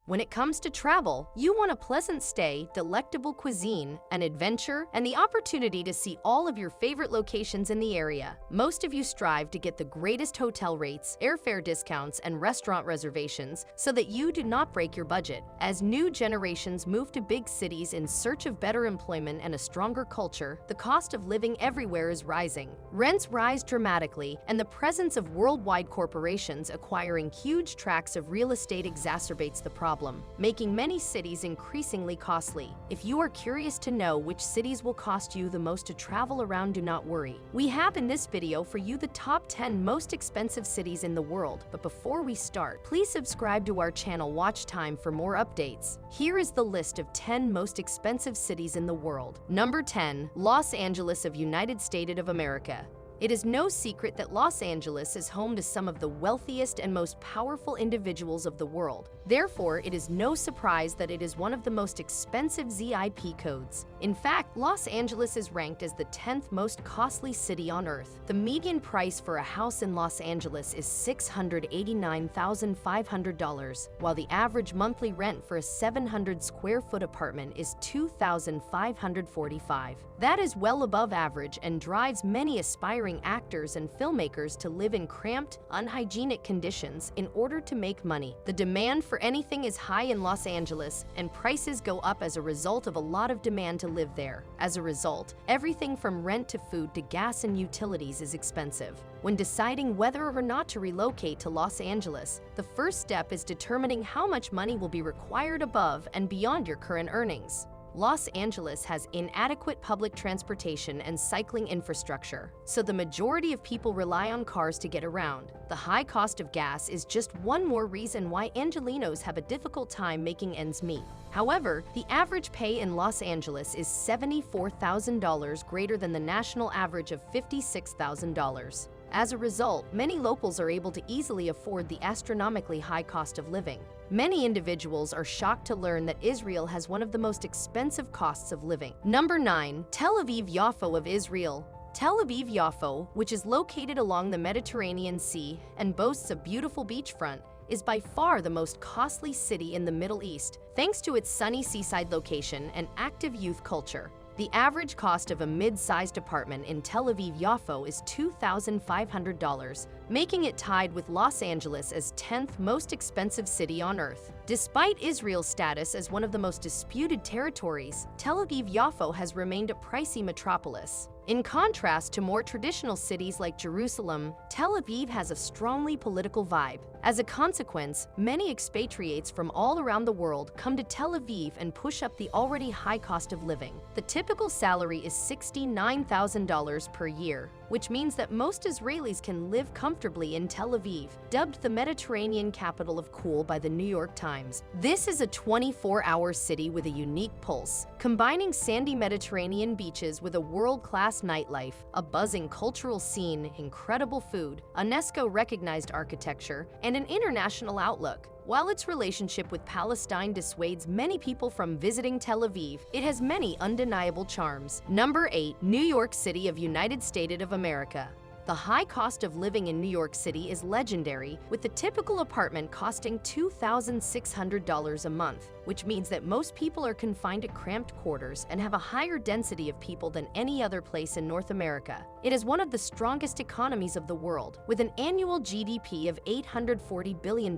When it comes to travel, you want a pleasant stay, delectable cuisine, an adventure, and the opportunity to see all of your favorite locations in the area. Most of you strive to get the greatest hotel rates, airfare discounts, and restaurant reservations so that you do not break your budget. As new generations move to big cities in search of better employment and a stronger culture, the cost of living everywhere is rising. Rents rise dramatically, and the presence of worldwide corporations acquiring huge tracts of real estate exacerbates the problem, making many cities increasingly costly. If you are curious to know which cities will cost you the most to travel around, do not worry. We have in this video for you the top 10 most expensive cities in the world. But before we start, please subscribe to our channel Watch Time for more updates. Here is the list of 10 most expensive cities in the world. Number 10. Los Angeles of United States of America. It is no secret that Los Angeles is home to some of the wealthiest and most powerful individuals of the world. Therefore, it is no surprise that it is one of the most expensive ZIP codes. In fact, Los Angeles is ranked as the 10th most costly city on Earth. The median price for a house in Los Angeles is $689,500, while the average monthly rent for a 700 square foot apartment is $2,545. That is well above average and drives many aspiring actors and filmmakers to live in cramped, unhygienic conditions in order to make money. The demand for anything is high in Los Angeles, and prices go up as a result of a lot of demand to live there. As a result, everything from rent to food to gas and utilities is expensive. When deciding whether or not to relocate to Los Angeles, the first step is determining how much money will be required above and beyond your current earnings. Los Angeles has inadequate public transportation and cycling infrastructure, so the majority of people rely on cars to get around. The high cost of gas is just one more reason why Angelenos have a difficult time making ends meet. However, the average pay in Los Angeles is $74,000, greater than the national average of $56,000. As a result, many locals are able to easily afford the astronomically high cost of living. Many individuals are shocked to learn that Israel has one of the most expensive costs of living. Number 9. Tel Aviv Yafo of Israel. Tel Aviv Yafo, which is located along the Mediterranean Sea and boasts a beautiful beachfront, is by far the most costly city in the Middle East, thanks to its sunny seaside location and active youth culture. The average cost of a mid-sized apartment in Tel Aviv Yafo is $2,500, making it tied with Los Angeles as 10th most expensive city on Earth. Despite Israel's status as one of the most disputed territories, Tel Aviv Yafo has remained a pricey metropolis. In contrast to more traditional cities like Jerusalem, Tel Aviv has a strongly political vibe. As a consequence, many expatriates from all around the world come to Tel Aviv and push up the already high cost of living. The typical salary is $69,000 per year, which means that most Israelis can live comfortably in Tel Aviv, dubbed the Mediterranean capital of cool by the New York Times. This is a 24-hour city with a unique pulse, combining sandy Mediterranean beaches with a world-class nightlife, a buzzing cultural scene, incredible food, UNESCO-recognized architecture, and an international outlook. While its relationship with Palestine dissuades many people from visiting Tel Aviv, it has many undeniable charms. Number 8. New York City of United States of America. The high cost of living in New York City is legendary, with the typical apartment costing $2,600 a month, which means that most people are confined to cramped quarters and have a higher density of people than any other place in North America. It is one of the strongest economies of the world, with an annual GDP of $840 billion,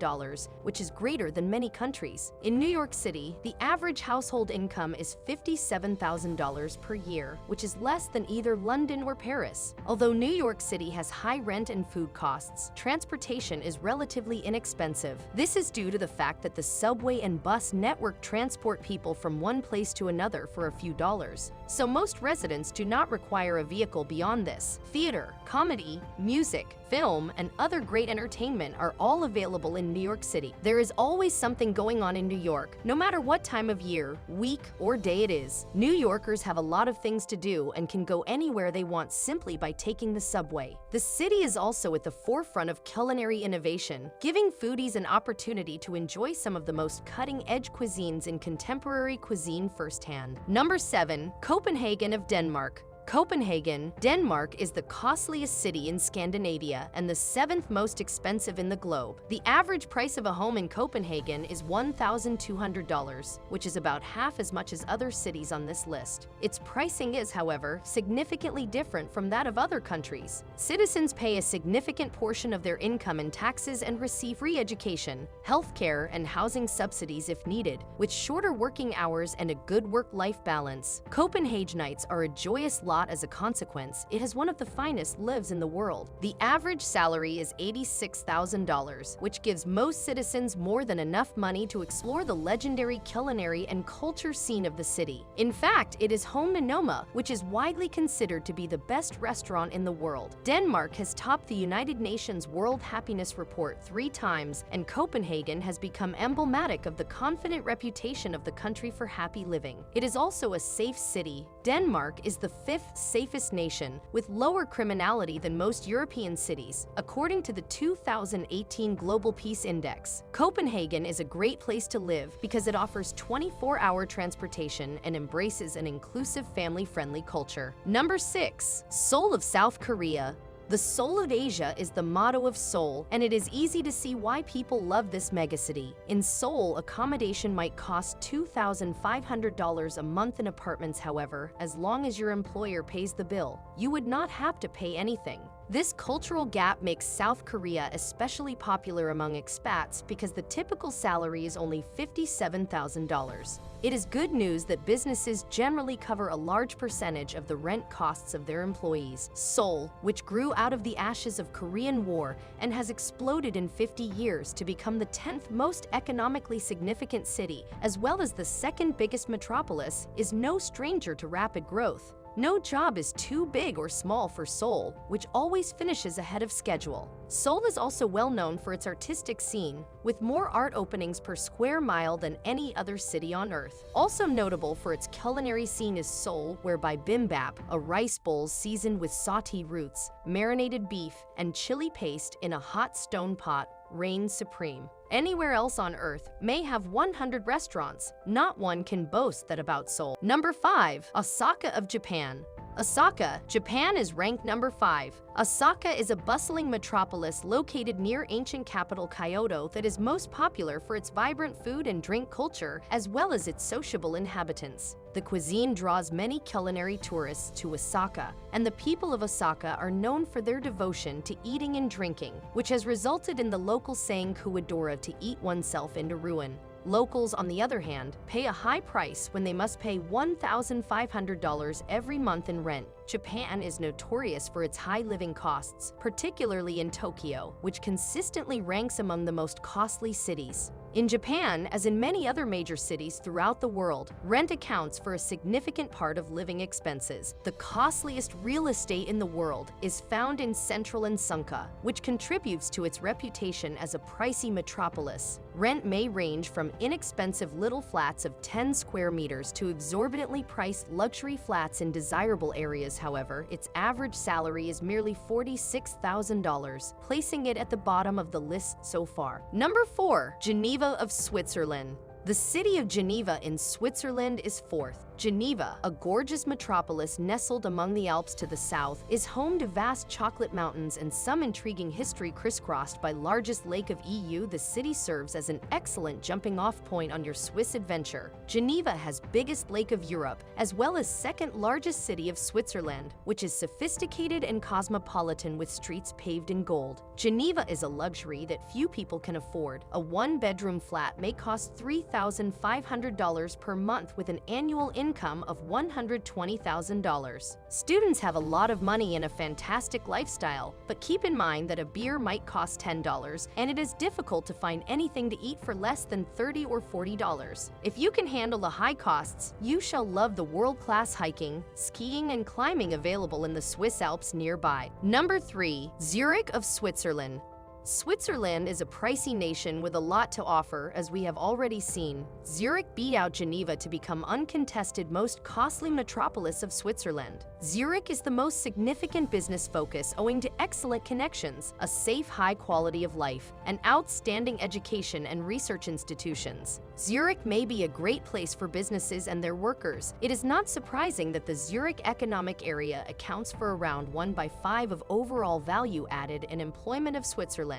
which is greater than many countries. In New York City, the average household income is $57,000 per year, which is less than either London or Paris. Although New York City has high rent and food costs, transportation is relatively inexpensive. This is due to the fact that the subway and bus network transport people from one place to another for a few dollars. So most residents do not require a vehicle beyond this. Theater, comedy, music, film, and other great entertainment are all available in New York City. There is always something going on in New York, no matter what time of year, week, or day it is. New Yorkers have a lot of things to do and can go anywhere they want simply by taking the subway. The city is also at the forefront of culinary innovation, giving foodies an opportunity to enjoy some of the most cutting-edge cuisines in contemporary cuisine firsthand. Number 7. Copenhagen of Denmark. Copenhagen, Denmark is the costliest city in Scandinavia and the 7th most expensive in the globe. The average price of a home in Copenhagen is $1,200, which is about half as much as other cities on this list. Its pricing is, however, significantly different from that of other countries. Citizens pay a significant portion of their income in taxes and receive free education, healthcare, and housing subsidies if needed, with shorter working hours and a good work-life balance. Copenhagenites are a joyous lot as a consequence. It has one of the finest lives in the world. The average salary is $86,000, which gives most citizens more than enough money to explore the legendary culinary and culture scene of the city. In fact, it is home to Noma, which is widely considered to be the best restaurant in the world. Denmark has topped the United Nations World Happiness Report 3 times, and Copenhagen has become emblematic of the confident reputation of the country for happy living. It is also a safe city. Denmark is the 5th safest nation, with lower criminality than most European cities, according to the 2018 Global Peace Index. Copenhagen is a great place to live because it offers 24-hour transportation and embraces an inclusive, family-friendly culture. Number 6. Seoul of South Korea. The Soul of Asia is the motto of Seoul, and it is easy to see why people love this megacity. In Seoul, accommodation might cost $2,500 a month in apartments. However, as long as your employer pays the bill, you would not have to pay anything. This cultural gap makes South Korea especially popular among expats because the typical salary is only $57,000. It is good news that businesses generally cover a large percentage of the rent costs of their employees. Seoul, which grew out of the ashes of Korean War and has exploded in 50 years to become the 10th most economically significant city, as well as the 2nd biggest metropolis, is no stranger to rapid growth. No job is too big or small for Seoul, which always finishes ahead of schedule. Seoul is also well known for its artistic scene, with more art openings per square mile than any other city on earth. Also notable for its culinary scene is Seoul, whereby bibimbap, a rice bowl seasoned with sauté roots, marinated beef, and chili paste in a hot stone pot, reigns supreme. Anywhere else on Earth may have 100 restaurants. Not one can boast that about Seoul. Number 5. Osaka of Japan. Osaka, Japan is ranked number 5. Osaka is a bustling metropolis located near ancient capital Kyoto that is most popular for its vibrant food and drink culture, as well as its sociable inhabitants. The cuisine draws many culinary tourists to Osaka, and the people of Osaka are known for their devotion to eating and drinking, which has resulted in the local saying "Kuwadora," to eat oneself into ruin. Locals, on the other hand, pay a high price when they must pay $1,500 every month in rent. Japan is notorious for its high living costs, particularly in Tokyo, which consistently ranks among the most costly cities. In Japan, as in many other major cities throughout the world, rent accounts for a significant part of living expenses. The costliest real estate in the world is found in central Osaka, which contributes to its reputation as a pricey metropolis. Rent may range from inexpensive little flats of 10 square meters to exorbitantly priced luxury flats in desirable areas. However, its average salary is merely $46,000, placing it at the bottom of the list so far. Number 4. Geneva of Switzerland. The city of Geneva in Switzerland is 4th. Geneva, a gorgeous metropolis nestled among the Alps to the south, is home to vast chocolate mountains and some intriguing history. Crisscrossed by largest lake of EU, the city serves as an excellent jumping-off point on your Swiss adventure. Geneva has biggest lake of Europe, as well as 2nd largest city of Switzerland, which is sophisticated and cosmopolitan with streets paved in gold. Geneva is a luxury that few people can afford. A 1-bedroom flat may cost $3,500 per month with an annual income of $120,000. Students have a lot of money and a fantastic lifestyle, but keep in mind that a beer might cost $10, and it is difficult to find anything to eat for less than $30 or $40. If you can handle the high costs, you shall love the world-class hiking, skiing, and climbing available in the Swiss Alps nearby. Number 3. Zurich of Switzerland. Switzerland is a pricey nation with a lot to offer, as we have already seen. Zurich beat out Geneva to become uncontested most costly metropolis of Switzerland. Zurich is the most significant business focus owing to excellent connections, a safe high quality of life, and outstanding education and research institutions. Zurich may be a great place for businesses and their workers. It is not surprising that the Zurich economic area accounts for around 1/5 of overall value added and employment of Switzerland.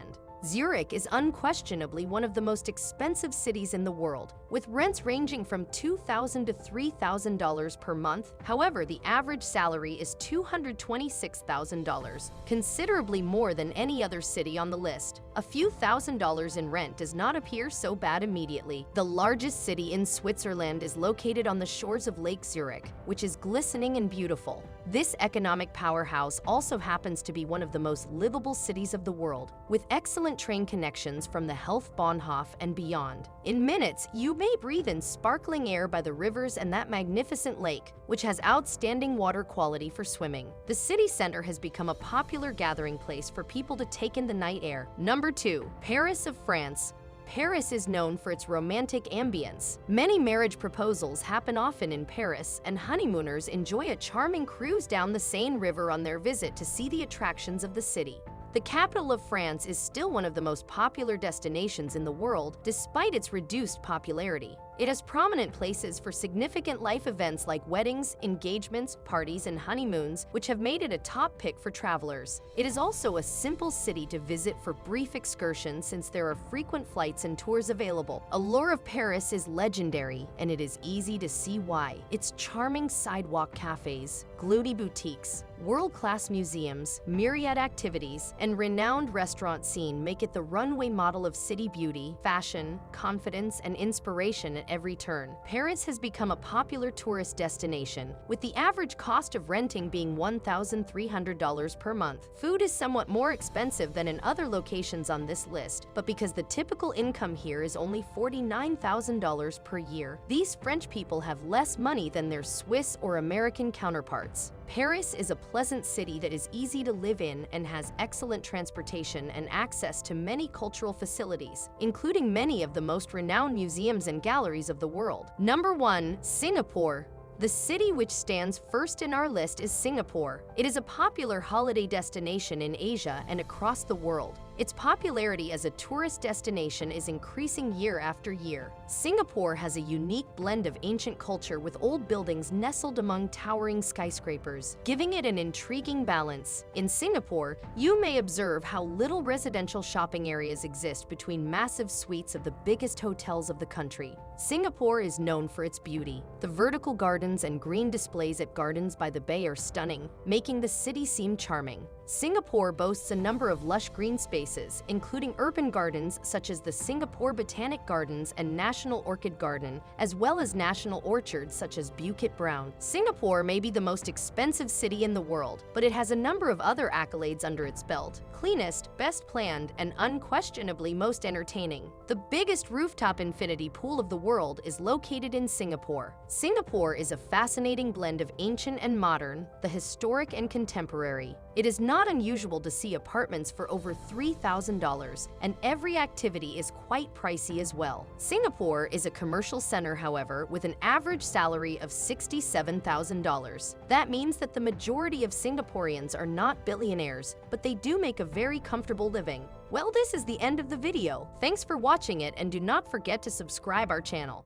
Zurich is unquestionably one of the most expensive cities in the world, with rents ranging from $2,000 to $3,000 per month. However, the average salary is $226,000, considerably more than any other city on the list. A few $1,000s in rent does not appear so bad immediately. The largest city in Switzerland is located on the shores of Lake Zurich, which is glistening and beautiful. This economic powerhouse also happens to be one of the most livable cities of the world, with excellent train connections from the Bahnhof and beyond. In minutes, you may breathe in sparkling air by the rivers and that magnificent lake, which has outstanding water quality for swimming. The city center has become a popular gathering place for people to take in the night air. Number 2, Paris of France. Paris is known for its romantic ambience. Many marriage proposals happen often in Paris, and honeymooners enjoy a charming cruise down the Seine River on their visit to see the attractions of the city. The capital of France is still one of the most popular destinations in the world, despite its reduced popularity. It has prominent places for significant life events like weddings, engagements, parties, and honeymoons, which have made it a top pick for travelers. It is also a simple city to visit for brief excursions since there are frequent flights and tours available. Allure of Paris is legendary, and it is easy to see why. Its charming sidewalk cafes, gloomy boutiques, world-class museums, myriad activities, and renowned restaurant scene make it the runway model of city beauty, fashion, confidence, and inspiration at every turn. Paris has become a popular tourist destination, with the average cost of renting being $1,300 per month. Food is somewhat more expensive than in other locations on this list, but because the typical income here is only $49,000 per year, these French people have less money than their Swiss or American counterparts. Paris is a pleasant city that is easy to live in and has excellent transportation and access to many cultural facilities, including many of the most renowned museums and galleries of the world. Number 1, Singapore. The city which stands first in our list is Singapore. It is a popular holiday destination in Asia and across the world. Its popularity as a tourist destination is increasing year after year. Singapore has a unique blend of ancient culture with old buildings nestled among towering skyscrapers, giving it an intriguing balance. In Singapore, you may observe how little residential shopping areas exist between massive suites of the biggest hotels of the country. Singapore is known for its beauty. The vertical gardens and green displays at Gardens by the Bay are stunning, making the city seem charming. Singapore boasts a number of lush green spaces, including urban gardens such as the Singapore Botanic Gardens and National Orchid Garden, as well as national orchards such as Bukit Brown. Singapore may be the most expensive city in the world, but it has a number of other accolades under its belt: cleanest, best planned, and unquestionably most entertaining. The biggest rooftop infinity pool of the world is located in Singapore. Singapore is a fascinating blend of ancient and modern, the historic and contemporary. It is not unusual to see apartments for over $3,000, and every activity is quite pricey as well. Singapore is a commercial center, however, with an average salary of $67,000. That means that the majority of Singaporeans are not billionaires, but they do make a very comfortable living. Well, this is the end of the video. Thanks for watching it, and do not forget to subscribe our channel.